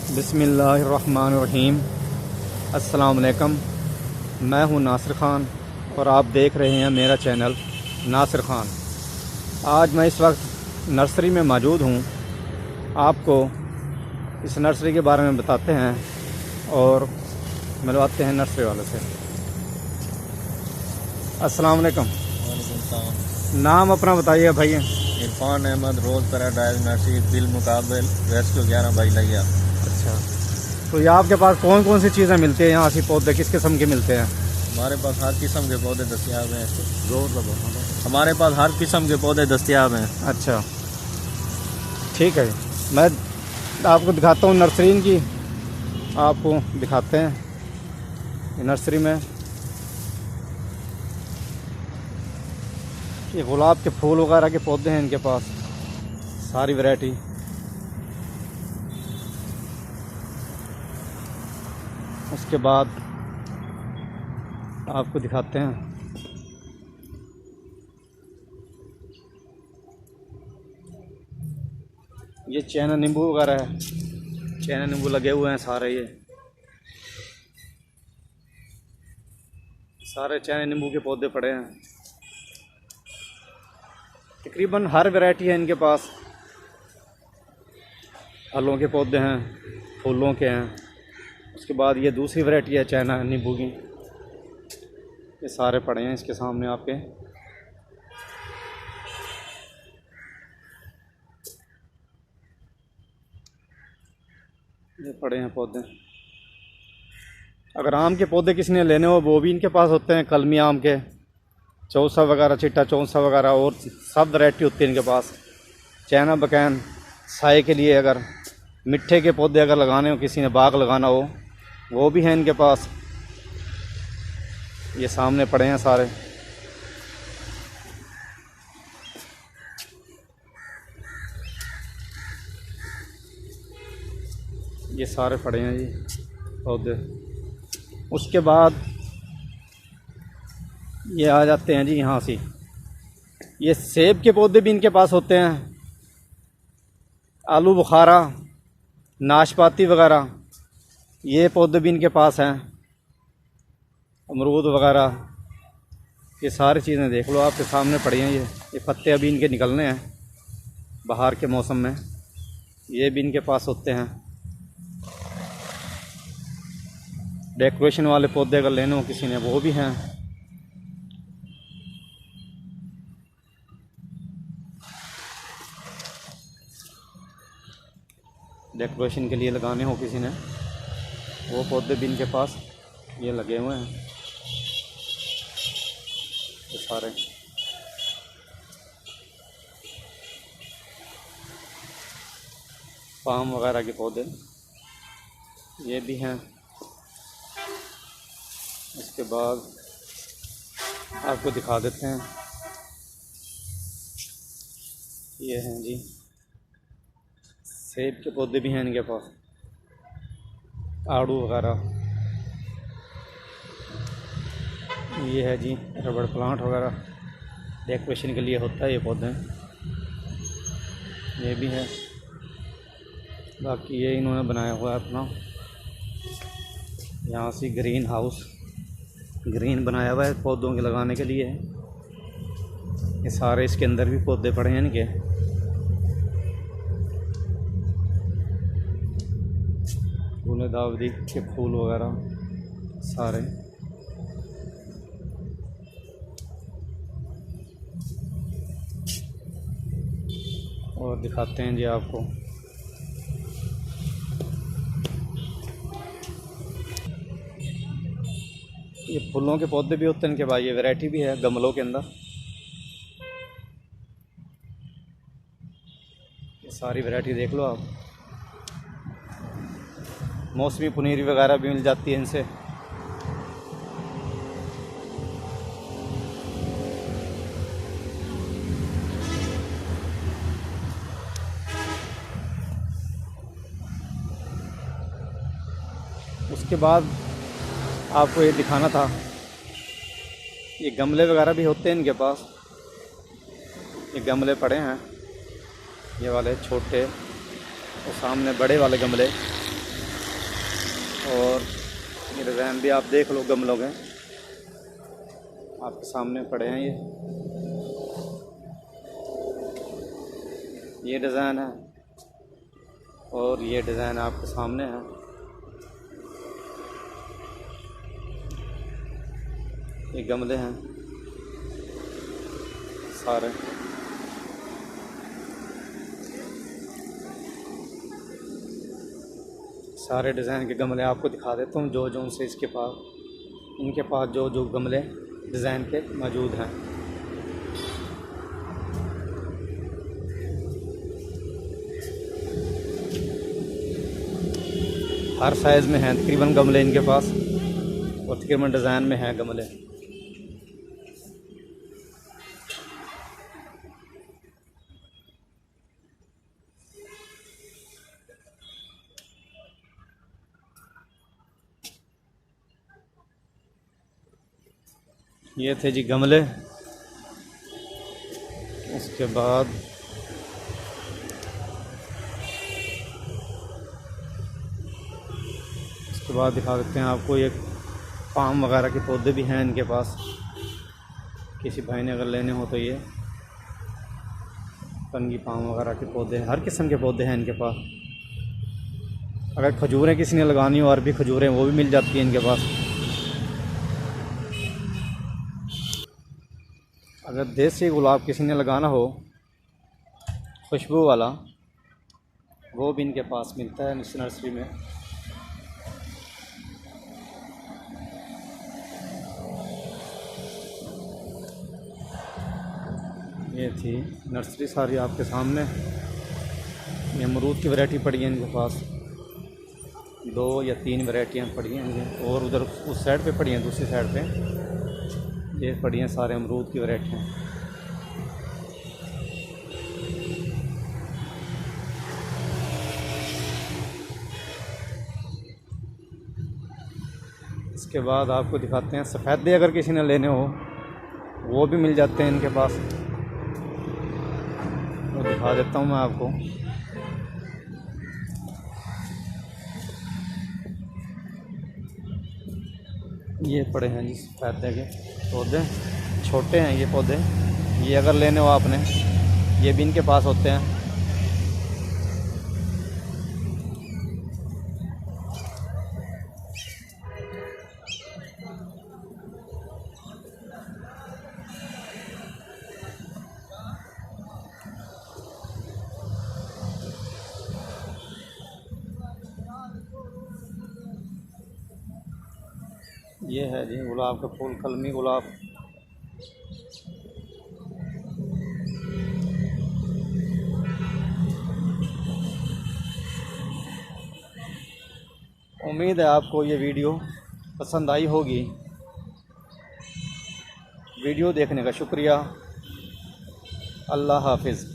बिस्मिल्लाहिर्रहमानिर्रहीम। अस्सलाम वालेकुम। मैं हूं नासिर ख़ान और आप देख रहे हैं मेरा चैनल नासिर ख़ान। आज मैं इस वक्त नर्सरी में मौजूद हूं। आपको इस नर्सरी के बारे में बताते हैं और मिलवाते हैं नर्सरी वाले से। अस्सलाम वालेकुम। नाम अपना बताइए भाई। Irfan Ahmed, rose paradise nursery, बिल मुकाबल, रेस्क्यू 11 बाई लिया। अच्छा, तो ये आपके पास कौन कौन सी चीज़ें मिलती हैं यहाँ से? पौधे किस किस्म के मिलते हैं? हमारे पास हर किस्म के पौधे दस्तियाब हैं। हमारे पास हर किस्म के पौधे दस्तियाब हैं। अच्छा, ठीक है। मैं आपको दिखाता हूँ नर्सरी की, आपको दिखाते हैं नर्सरी में। ये गुलाब के फूल वगैरह के पौधे हैं इनके पास, सारी वैरायटी। उसके बाद आपको दिखाते हैं ये चैना नींबू वगैरह है। चैना नींबू लगे हुए हैं सारे, ये सारे चैना नींबू के पौधे पड़े हैं। तकरीबन हर वैरायटी है इनके पास। फलों के पौधे हैं, फूलों के हैं। उसके बाद ये दूसरी वैरायटी है चाइना नींबू की। ये सारे पड़े हैं इसके सामने आपके। ये पड़े हैं पौधे। अगर आम के पौधे किसी ने लेने हो वो भी इनके पास होते हैं। कलमी आम के, चौसा वगैरह, चिट्टा चौसा वगैरह, और सब वैरायटी होती है इनके पास। चाइना बकैन साए के लिए, अगर मिट्टे के पौधे अगर लगाने हो, किसी ने बाग लगाना हो, वो भी हैं इनके पास। ये सामने पड़े हैं सारे। ये सारे पड़े हैं जी पौधे। उसके बाद ये आ जाते हैं जी यहाँ से। ये सेब के पौधे भी इनके पास होते हैं। आलू बुखारा, नाशपाती वगैरह, ये पौधे भी इनके पास हैं। अमरूद वगैरह, ये सारी चीज़ें देख लो, आपके सामने पड़ी हैं। ये पत्ते अभी इनके निकलने हैं बाहर के मौसम में। ये भी इनके पास होते हैं। डेकोरेशन वाले पौधे अगर लेने हो किसी ने, वो भी हैं। डेकोरेशन के लिए लगाने हो किसी ने, वो पौधे भी इनके पास ये लगे हुए हैं। ये सारे पाम वगैरह के पौधे ये भी हैं। इसके बाद आपको दिखा देते हैं, ये हैं जी सेब के पौधे भी हैं इनके पास, आड़ू वगैरह। ये है जी रबड़ प्लांट वगैरह, डेकोरेशन के लिए होता है ये पौधे, ये भी है। बाकी ये इन्होंने बनाया हुआ है अपना यहाँ से ग्रीन हाउस, ग्रीन बनाया हुआ है पौधों के लगाने के लिए। ये सारे इसके अंदर भी पौधे पड़े हैं इनके। फूल दावदी के फूल वगैरह सारे। और दिखाते हैं जी आपको, ये फूलों के पौधे भी होते हैं इनके पास। ये वैरायटी भी है गमलों के अंदर। ये सारी वैरायटी देख लो आप। मौसमी पनीर वगैरह भी मिल जाती है इनसे। उसके बाद आपको ये दिखाना था, ये गमले वगैरह भी होते हैं इनके पास। ये गमले पड़े हैं, ये वाले छोटे और सामने बड़े वाले गमले। और ये डिज़ाइन भी आप देख लो, गमलों के आपके सामने पड़े हैं। ये डिज़ाइन है और ये डिज़ाइन आपके सामने है। ये गमले हैं सारे। सारे डिज़ाइन के गमले आपको दिखा देता हूँ, जो उनसे इसके पास, इनके पास जो गमले डिज़ाइन के मौजूद हैं। हर साइज़ में हैं तकरीबन गमले इनके पास, और तकरीबन डिज़ाइन में हैं गमले। ये थे जी गमले। उसके बाद दिखा देते हैं आपको, ये पाम वगैरह के पौधे भी हैं इनके पास। किसी भाई ने अगर लेने हो तो ये कंगी पाम वगैरह के पौधे, हर किस्म के पौधे हैं इनके पास। अगर खजूरें किसी ने लगानी हो, अरबी खजूरें, वो भी मिल जाती हैं इनके पास। अगर देसी गुलाब किसी ने लगाना हो, खुशबू वाला, वो भी इनके पास मिलता है इस नर्सरी में। ये थी नर्सरी सारी आपके सामने। ये अमरूद की वैरायटी पड़ी है इनके पास, 2 या 3 वैरायटियाँ पड़ी हैं। और उधर उस साइड पे पड़ी हैं, दूसरी साइड पे ये पड़ी हैं सारे अमरूद की वैरायटियाँ। इसके बाद आपको दिखाते हैं सफ़ेदे, अगर किसी ने लेने हो वो भी मिल जाते हैं इनके पास। वो दिखा देता हूँ मैं आपको। ये पड़े हैं जी सफ़ेदे के पौधे, छोटे हैं ये पौधे। ये अगर लेने हो आपने, ये भी इनके पास होते हैं। ये है जी गुलाब का फूल, कलमी गुलाब। उम्मीद है आपको ये वीडियो पसंद आई होगी। वीडियो देखने का शुक्रिया। अल्लाह हाफिज़।